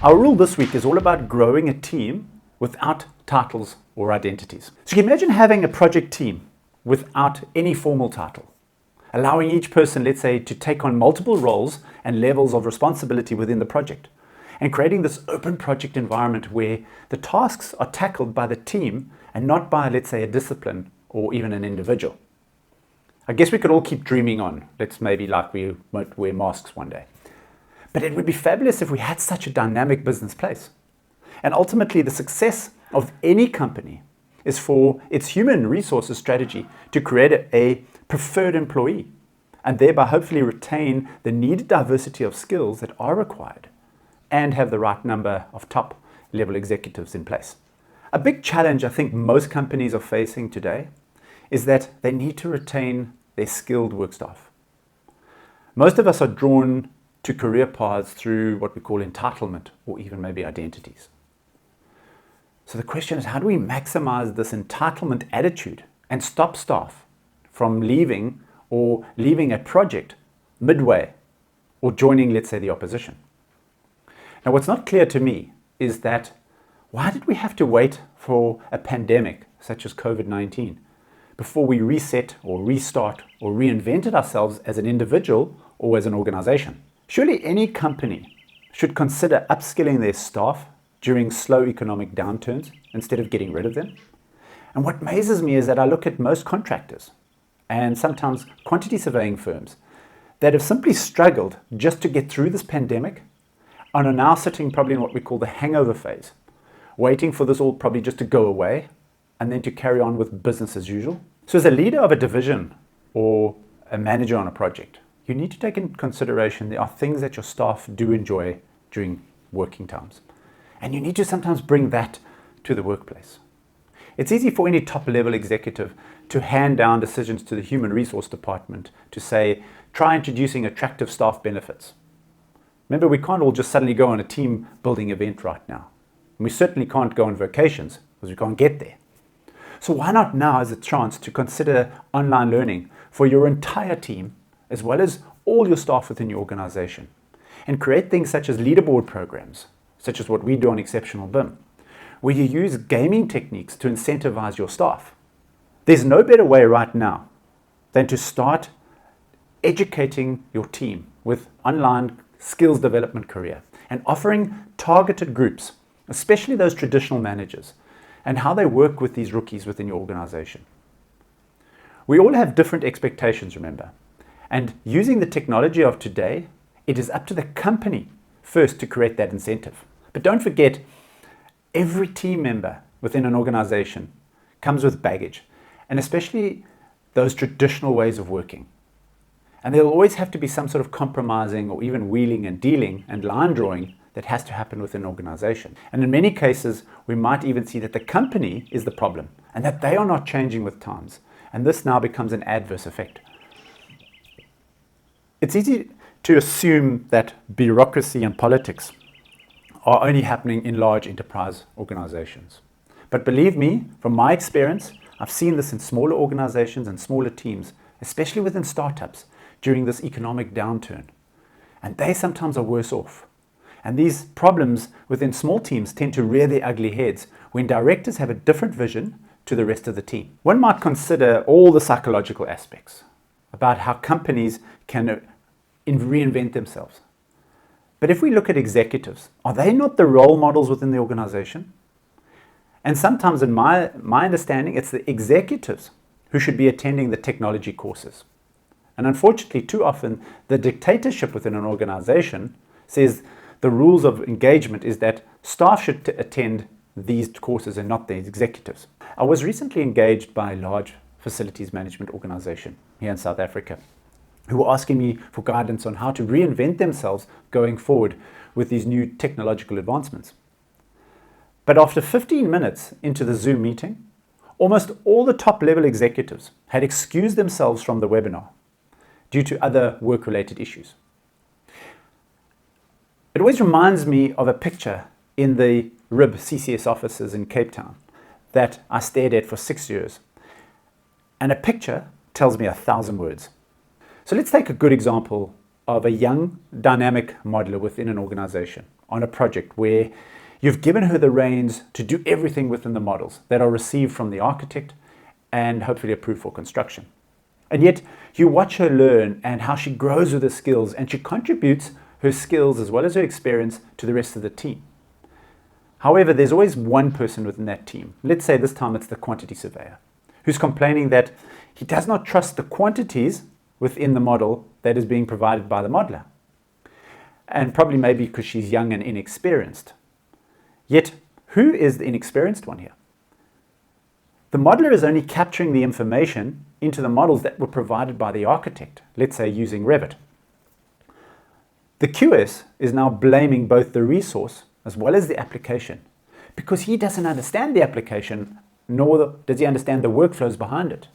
Our rule this week is all about growing a team without titles or identities. So you can imagine having a project team without any formal title, allowing each person, let's say, to take on multiple roles and levels of responsibility within the project, and creating this open project environment where the tasks are tackled by the team and not by, let's say, a discipline or even an individual. I guess we could all keep dreaming on. Let's maybe like we won't wear masks one day. But it would be fabulous if we had such a dynamic business place. And ultimately, the success of any company is for its human resources strategy to create a preferred employee and thereby hopefully retain the needed diversity of skills that are required and have the right number of top level executives in place. A big challenge I think most companies are facing today is that they need to retain their skilled work staff. Most of us are drawn to career paths through what we call entitlement or even maybe identities. So the question is, how do we maximize this entitlement attitude and stop staff from leaving a project midway or joining, let's say, the opposition? Now, what's not clear to me is that why did we have to wait for a pandemic such as COVID-19 before we reset or restart or reinvented ourselves as an individual or as an organization? Surely any company should consider upskilling their staff during slow economic downturns instead of getting rid of them. And what amazes me is that I look at most contractors and sometimes quantity surveying firms that have simply struggled just to get through this pandemic and are now sitting probably in what we call the hangover phase, waiting for this all probably just to go away and then to carry on with business as usual. So as a leader of a division or a manager on a project, you need to take into consideration there are things that your staff do enjoy during working times. And you need to sometimes bring that to the workplace. It's easy for any top level executive to hand down decisions to the human resource department to say, try introducing attractive staff benefits. Remember, we can't all just suddenly go on a team building event right now. And we certainly can't go on vacations because we can't get there. So why not now as a chance to consider online learning for your entire team as well as all your staff within your organization, and create things such as leaderboard programs, such as what we do on Exceptional BIM, where you use gaming techniques to incentivize your staff. There's no better way right now than to start educating your team with online skills development career and offering targeted groups, especially those traditional managers, and how they work with these rookies within your organization. We all have different expectations, remember. And using the technology of today, it is up to the company first to create that incentive. But don't forget, every team member within an organization comes with baggage, and especially those traditional ways of working. And there'll always have to be some sort of compromising or even wheeling and dealing and line drawing that has to happen within an organization. And in many cases, we might even see that the company is the problem and that they are not changing with times. And this now becomes an adverse effect. It's easy to assume that bureaucracy and politics are only happening in large enterprise organizations. But believe me, from my experience, I've seen this in smaller organizations and smaller teams, especially within startups during this economic downturn. And they sometimes are worse off. And these problems within small teams tend to rear their ugly heads when directors have a different vision to the rest of the team. One might consider all the psychological aspects about how companies can reinvent themselves. But if we look at executives, are they not the role models within the organization? And sometimes in my understanding, it's the executives who should be attending the technology courses. And unfortunately, too often, the dictatorship within an organization says the rules of engagement is that staff should attend these courses and not the executives. I was recently engaged by a large facilities management organization here in South Africa, who were asking me for guidance on how to reinvent themselves going forward with these new technological advancements. But after 15 minutes into the Zoom meeting, almost all the top level executives had excused themselves from the webinar due to other work-related issues. It always reminds me of a picture in the RIB CCS offices in Cape Town that I stared at for 6 years. And a picture tells me 1,000 words. So let's take a good example of a young, dynamic modeler within an organization on a project where you've given her the reins to do everything within the models that are received from the architect and hopefully approved for construction. And yet you watch her learn and how she grows with her skills, and she contributes her skills as well as her experience to the rest of the team. However, there's always one person within that team, let's say this time it's the quantity surveyor, who's complaining that he does not trust the quantities within the model that is being provided by the modeler. And probably maybe because she's young and inexperienced. Yet, who is the inexperienced one here? The modeler is only capturing the information into the models that were provided by the architect, let's say using Revit. The QS is now blaming both the resource as well as the application because he doesn't understand the application, nor does he understand the workflows behind it.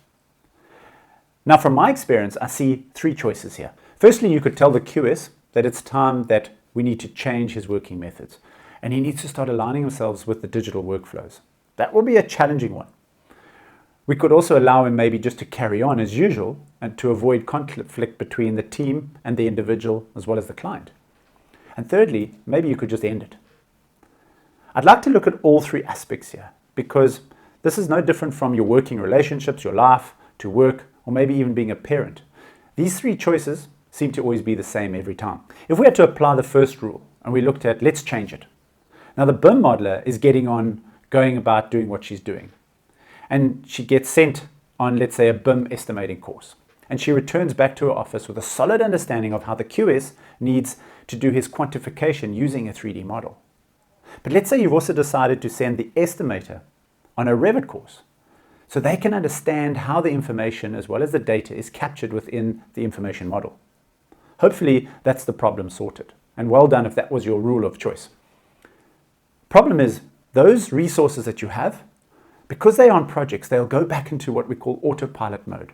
Now, from my experience, I see three choices here. Firstly, you could tell the QS that it's time that we need to change his working methods, and he needs to start aligning himself with the digital workflows. That will be a challenging one. We could also allow him maybe just to carry on as usual and to avoid conflict between the team and the individual as well as the client. And thirdly, maybe you could just end it. I'd like to look at all three aspects here because this is no different from your working relationships, your life, to work, or maybe even being a parent. These three choices seem to always be the same every time. If we had to apply the first rule and we looked at, let's change it. Now the BIM modeler is going about doing what she's doing. And she gets sent on, let's say, a BIM estimating course. And she returns back to her office with a solid understanding of how the QS needs to do his quantification using a 3D model. But let's say you've also decided to send the estimator on a Revit course so they can understand how the information as well as the data is captured within the information model. Hopefully that's the problem sorted. And well done if that was your rule of choice. Problem is, those resources that you have, because they are on projects, they'll go back into what we call autopilot mode.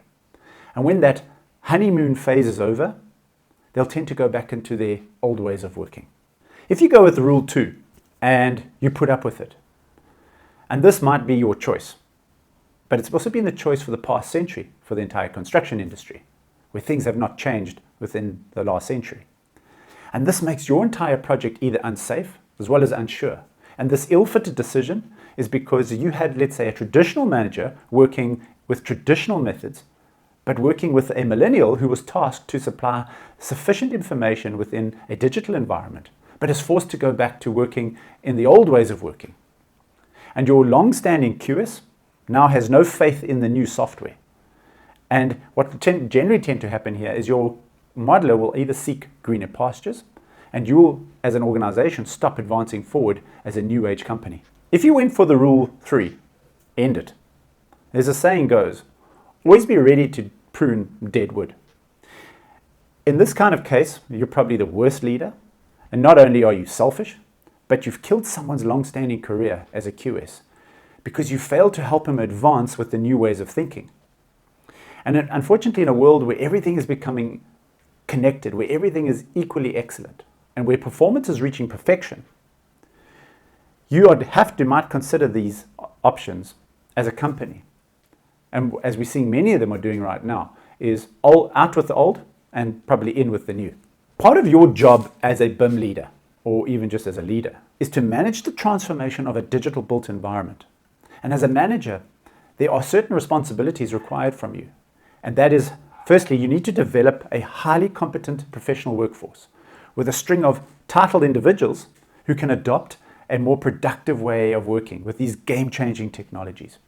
And when that honeymoon phase is over, they'll tend to go back into their old ways of working. If you go with rule 2 and you put up with it, and this might be your choice, but it's also been the choice for the past century for the entire construction industry, where things have not changed within the last century. And this makes your entire project either unsafe as well as unsure. And this ill-fitted decision is because you had, let's say, a traditional manager working with traditional methods, but working with a millennial who was tasked to supply sufficient information within a digital environment, but is forced to go back to working in the old ways of working. And your long-standing QS now has no faith in the new software. And what will generally tend to happen here is your modeler will either seek greener pastures, and you will, as an organization, stop advancing forward as a new age company. If you went for the rule 3, end it. There's a saying goes, always be ready to prune dead wood. In this kind of case, you're probably the worst leader, and not only are you selfish, but you've killed someone's long-standing career as a QS because you failed to help him advance with the new ways of thinking. And unfortunately, in a world where everything is becoming connected, where everything is equally excellent, and where performance is reaching perfection, you might consider these options as a company. And as we're seeing many of them are doing right now, is out with the old and probably in with the new. Part of your job as a BIM leader, or even just as a leader, is to manage the transformation of a digital built environment. And as a manager, there are certain responsibilities required from you. And that is, firstly, you need to develop a highly competent professional workforce with a string of titled individuals who can adopt a more productive way of working with these game-changing technologies.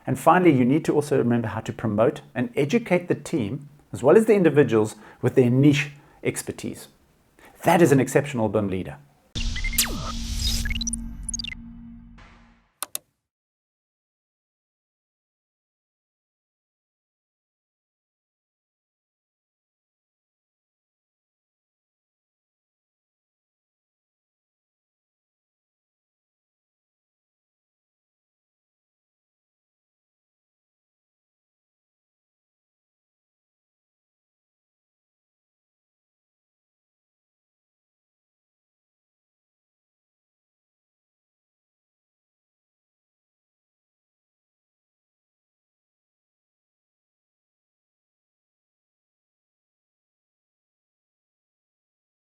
And finally, you need to also remember how to promote and educate the team as well as the individuals with their niche expertise. That is an exceptional BIM leader.